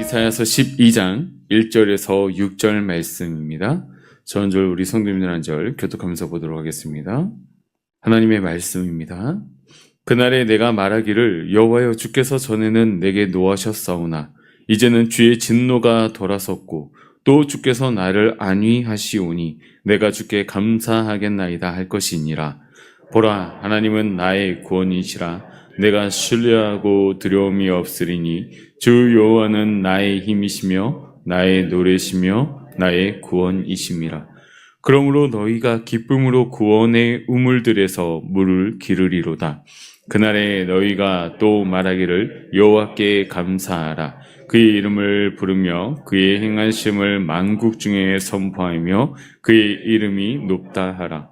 이사야서 12장 1절에서 6절 말씀입니다. 전절 우리 성도님들 한 절 교독하면서 보도록 하겠습니다. 하나님의 말씀입니다. 그날에 내가 말하기를 여호와여 주께서 전에는 내게 노하셨사오나 이제는 주의 진노가 돌아섰고 또 주께서 나를 안위하시오니 내가 주께 감사하겠나이다 할 것이니라. 보라, 하나님은 나의 구원이시라. 내가 신뢰하고 두려움이 없으리니 주 여호와는 나의 힘이시며 나의 노래시며 나의 구원이심이라. 그러므로 너희가 기쁨으로 구원의 우물들에서 물을 기르리로다. 그날에 너희가 또 말하기를 여호와께 감사하라. 그의 이름을 부르며 그의 행하심을 만국 중에 선포하며 그의 이름이 높다 하라.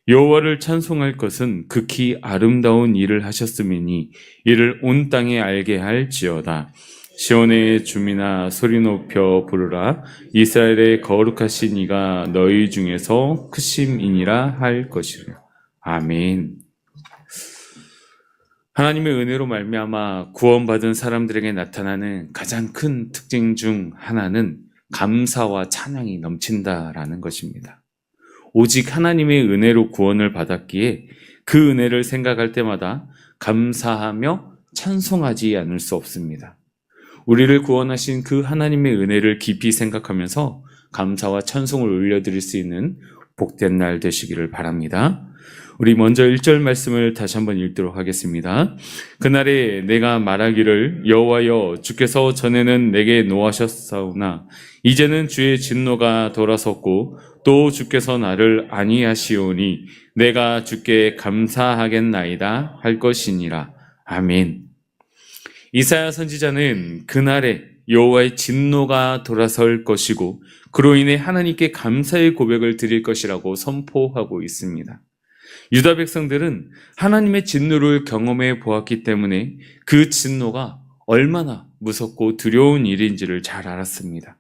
여호와를 찬송할 것은 극히 아름다운 일을 하셨음이니 이를 온 땅에 알게 할지어다. 시온의 주민아 소리 높여 부르라. 이스라엘의 거룩하신 이가 너희 중에서 크심이니라 할 것이라. 아멘. 하나님의 은혜로 말미암아 구원받은 사람들에게 나타나는 가장 큰 특징 중 하나는 감사와 찬양이 넘친다라는 것입니다. 오직 하나님의 은혜로 구원을 받았기에 그 은혜를 생각할 때마다 감사하며 찬송하지 않을 수 없습니다. 우리를 구원하신 그 하나님의 은혜를 깊이 생각하면서 감사와 찬송을 올려드릴 수 있는 복된 날 되시기를 바랍니다. 우리 먼저 1절 말씀을 다시 한번 읽도록 하겠습니다. 그날에 내가 말하기를 여호와여 주께서 전에는 내게 노하셨사오나 이제는 주의 진노가 돌아섰고 또 주께서 나를 안위하시오니 내가 주께 감사하겠나이다 할 것이니라. 아멘. 이사야 선지자는 그날에 여호와의 진노가 돌아설 것이고 그로 인해 하나님께 감사의 고백을 드릴 것이라고 선포하고 있습니다. 유다 백성들은 하나님의 진노를 경험해 보았기 때문에 그 진노가 얼마나 무섭고 두려운 일인지를 잘 알았습니다.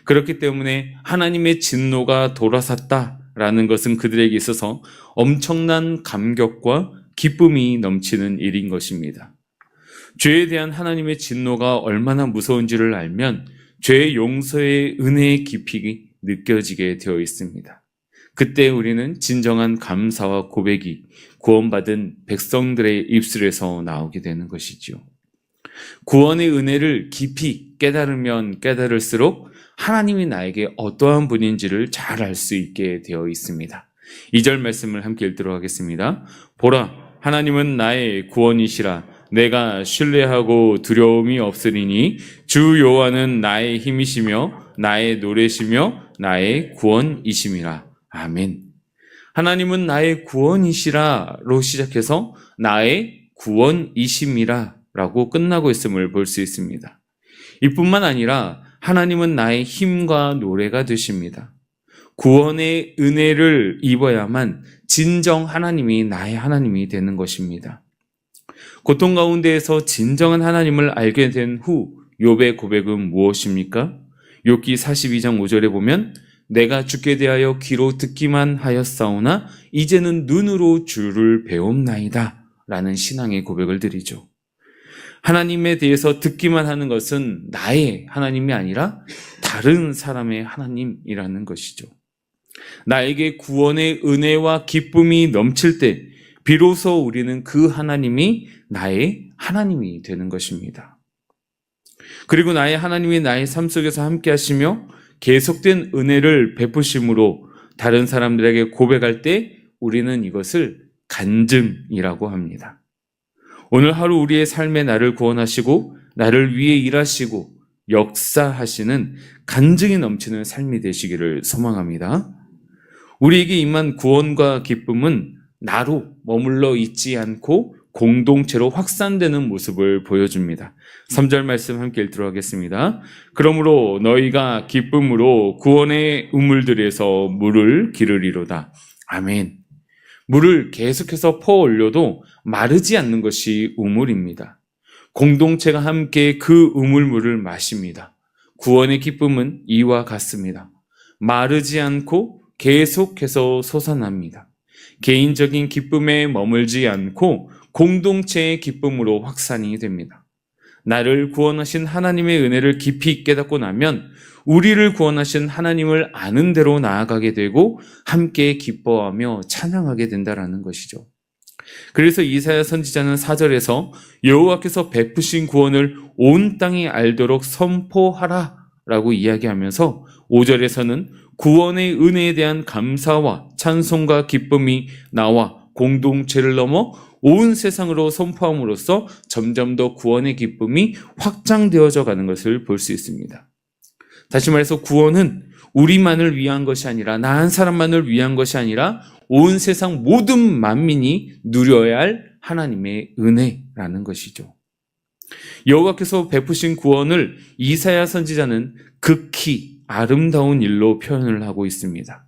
그렇기 때문에 하나님의 진노가 돌아섰다라는 것은 그들에게 있어서 엄청난 감격과 기쁨이 넘치는 일인 것입니다. 죄에 대한 하나님의 진노가 얼마나 무서운지를 알면 죄의 용서의 은혜의 깊이가 느껴지게 되어 있습니다. 그때 우리는 진정한 감사와 고백이 구원받은 백성들의 입술에서 나오게 되는 것이죠. 구원의 은혜를 깊이 깨달으면 깨달을수록 하나님이 나에게 어떠한 분인지를 잘 알 수 있게 되어 있습니다. 2절 말씀을 함께 읽도록 하겠습니다. 보라, 하나님은 나의 구원이시라. 내가 신뢰하고 두려움이 없으리니 주 여호와는 나의 힘이시며 나의 노래시며 나의 구원이심이라. 아멘. 하나님은 나의 구원이시라로 시작해서 나의 구원이심이라 라고 끝나고 있음을 볼 수 있습니다. 이뿐만 아니라 하나님은 나의 힘과 노래가 되십니다. 구원의 은혜를 입어야만 진정 하나님이 나의 하나님이 되는 것입니다. 고통 가운데에서 진정한 하나님을 알게 된 후 욥의 고백은 무엇입니까? 욥기 42장 5절에 보면 내가 주께 대하여 귀로 듣기만 하였사오나 이제는 눈으로 주를 배움나이다 라는 신앙의 고백을 드리죠. 하나님에 대해서 듣기만 하는 것은 나의 하나님이 아니라 다른 사람의 하나님이라는 것이죠. 나에게 구원의 은혜와 기쁨이 넘칠 때 비로소 우리는 그 하나님이 나의 하나님이 되는 것입니다. 그리고 나의 하나님이 나의 삶 속에서 함께 하시며 계속된 은혜를 베푸심으로 다른 사람들에게 고백할 때 우리는 이것을 간증이라고 합니다. 오늘 하루 우리의 삶에 나를 구원하시고 나를 위해 일하시고 역사하시는 간증이 넘치는 삶이 되시기를 소망합니다. 우리에게 임한 구원과 기쁨은 나로 머물러 있지 않고 공동체로 확산되는 모습을 보여줍니다. 3절 말씀 함께 읽도록 하겠습니다. 그러므로 너희가 기쁨으로 구원의 우물들에서 물을 기르리로다. 아멘. 물을 계속해서 퍼 올려도 마르지 않는 것이 우물입니다. 공동체가 함께 그 우물물을 마십니다. 구원의 기쁨은 이와 같습니다. 마르지 않고 계속해서 솟아납니다. 개인적인 기쁨에 머물지 않고 공동체의 기쁨으로 확산이 됩니다. 나를 구원하신 하나님의 은혜를 깊이 깨닫고 나면 우리를 구원하신 하나님을 아는 대로 나아가게 되고 함께 기뻐하며 찬양하게 된다라는 것이죠. 그래서 이사야 선지자는 4절에서 여호와께서 베푸신 구원을 온 땅이 알도록 선포하라 라고 이야기하면서 5절에서는 구원의 은혜에 대한 감사와 찬송과 기쁨이 나와 공동체를 넘어 온 세상으로 선포함으로써 점점 더 구원의 기쁨이 확장되어져 가는 것을 볼 수 있습니다. 다시 말해서 구원은 우리만을 위한 것이 아니라 나 한 사람만을 위한 것이 아니라 온 세상 모든 만민이 누려야 할 하나님의 은혜라는 것이죠. 여호와께서 베푸신 구원을 이사야 선지자는 극히 아름다운 일로 표현을 하고 있습니다.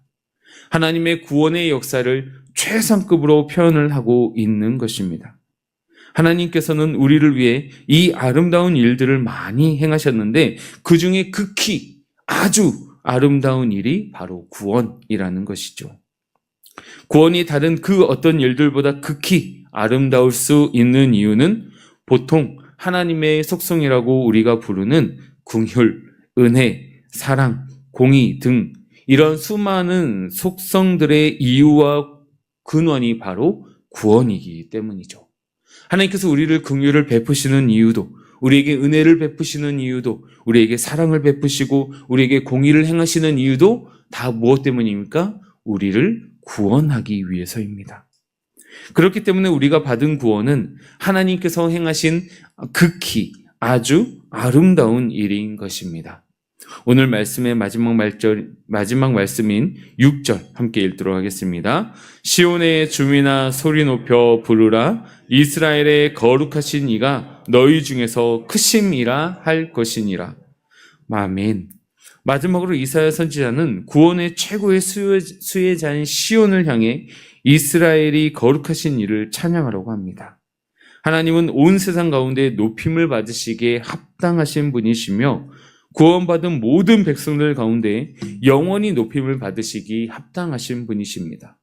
하나님의 구원의 역사를 최상급으로 표현을 하고 있는 것입니다. 하나님께서는 우리를 위해 이 아름다운 일들을 많이 행하셨는데 그 중에 극히 아주 아름다운 일이 바로 구원이라는 것이죠. 구원이 다른 그 어떤 일들보다 극히 아름다울 수 있는 이유는 보통 하나님의 속성이라고 우리가 부르는 긍휼, 은혜, 사랑, 공의 등 이런 수많은 속성들의 이유와 근원이 바로 구원이기 때문이죠. 하나님께서 우리를 긍휼을 베푸시는 이유도, 우리에게 은혜를 베푸시는 이유도, 우리에게 사랑을 베푸시고 우리에게 공의를 행하시는 이유도 다 무엇 때문입니까? 우리를 구원하기 위해서입니다. 그렇기 때문에 우리가 받은 구원은 하나님께서 행하신 극히 아주 아름다운 일인 것입니다. 오늘 말씀의 마지막 말씀인 6절 함께 읽도록 하겠습니다. 시온의 주민아 소리 높여 부르라. 이스라엘의 거룩하신 이가 너희 중에서 크심이라 할 것이니라. 아멘. 마지막으로 이사야 선지자는 구원의 최고의 수혜자인 시온을 향해 이스라엘이 거룩하신 이를 찬양하라고 합니다. 하나님은 온 세상 가운데 높임을 받으시기에 합당하신 분이시며 구원받은 모든 백성들 가운데 영원히 높임을 받으시기 합당하신 분이십니다.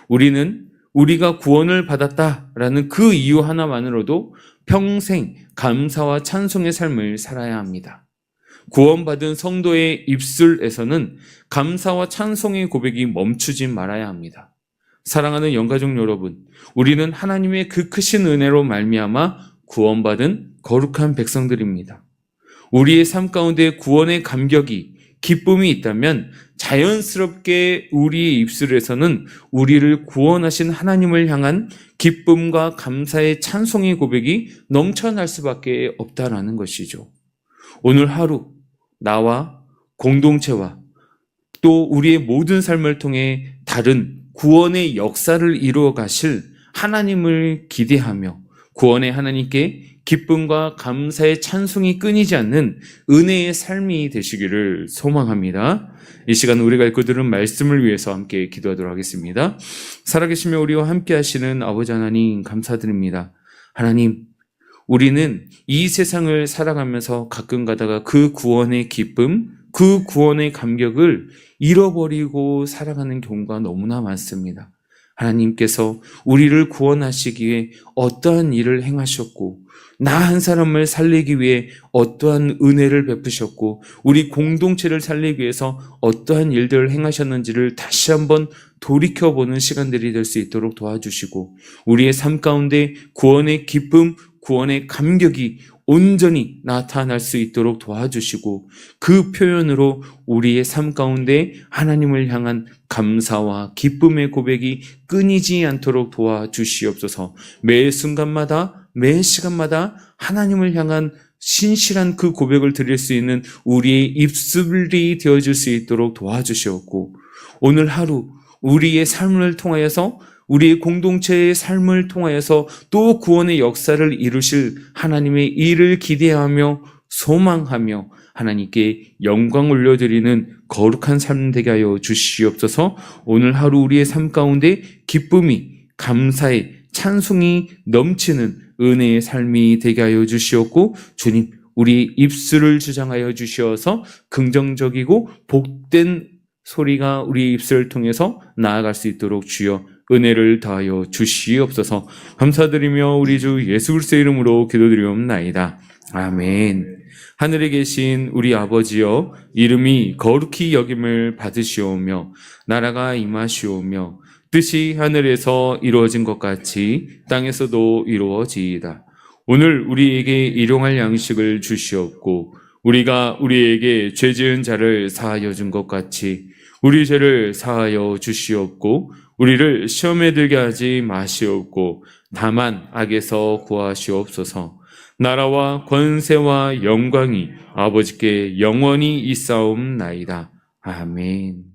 우리는 우리가 구원을 받았다라는 그 이유 하나만으로도 평생 감사와 찬송의 삶을 살아야 합니다. 구원받은 성도의 입술에서는 감사와 찬송의 고백이 멈추지 말아야 합니다. 사랑하는 영가족 여러분, 우리는 하나님의 그 크신 은혜로 말미암아 구원받은 거룩한 백성들입니다. 우리의 삶 가운데 구원의 감격이, 기쁨이 있다면 자연스럽게 우리의 입술에서는 우리를 구원하신 하나님을 향한 기쁨과 감사의 찬송의 고백이 넘쳐날 수밖에 없다라는 것이죠. 오늘 하루 나와 공동체와 또 우리의 모든 삶을 통해 다른 구원의 역사를 이루어 가실 하나님을 기대하며 구원의 하나님께 기쁨과 감사의 찬송이 끊이지 않는 은혜의 삶이 되시기를 소망합니다. 이 시간 우리가 읽고 들은 말씀을 위해서 함께 기도하도록 하겠습니다. 살아계시며 우리와 함께 하시는 아버지 하나님 감사드립니다. 하나님, 우리는 이 세상을 살아가면서 가끔 가다가 그 구원의 기쁨, 그 구원의 감격을 잃어버리고 살아가는 경우가 너무나 많습니다. 하나님께서 우리를 구원하시기 위해 어떠한 일을 행하셨고 나 한 사람을 살리기 위해 어떠한 은혜를 베푸셨고 우리 공동체를 살리기 위해서 어떠한 일들을 행하셨는지를 다시 한번 돌이켜보는 시간들이 될 수 있도록 도와주시고 우리의 삶 가운데 구원의 기쁨, 구원의 감격이 온전히 나타날 수 있도록 도와주시고 그 표현으로 우리의 삶 가운데 하나님을 향한 감사와 기쁨의 고백이 끊이지 않도록 도와주시옵소서. 매 순간마다 매 시간마다 하나님을 향한 신실한 그 고백을 드릴 수 있는 우리의 입술이 되어줄 수 있도록 도와주시옵고 오늘 하루 우리의 삶을 통하여서 우리의 공동체의 삶을 통하여서 또 구원의 역사를 이루실 하나님의 일을 기대하며 소망하며 하나님께 영광 올려드리는 거룩한 삶 되게 하여 주시옵소서. 오늘 하루 우리의 삶 가운데 기쁨이, 감사의 찬송이 넘치는 은혜의 삶이 되게 하여 주시옵고 주님, 우리 입술을 주장하여 주시어서 긍정적이고 복된 소리가 우리 입술을 통해서 나아갈 수 있도록 주여 은혜를 더하여 주시옵소서. 감사드리며 우리 주 예수 그리스도의 이름으로 기도드리옵나이다. 아멘. 하늘에 계신 우리 아버지여, 이름이 거룩히 여김을 받으시오며 나라가 임하시오며 뜻이 하늘에서 이루어진 것 같이 땅에서도 이루어지이다. 오늘 우리에게 일용할 양식을 주시옵고 우리가 우리에게 죄 지은 자를 사하여 준 것 같이 우리 죄를 사하여 주시옵고 우리를 시험에 들게 하지 마시옵고 다만 악에서 구하시옵소서. 나라와 권세와 영광이 아버지께 영원히 있사옵나이다. 아멘.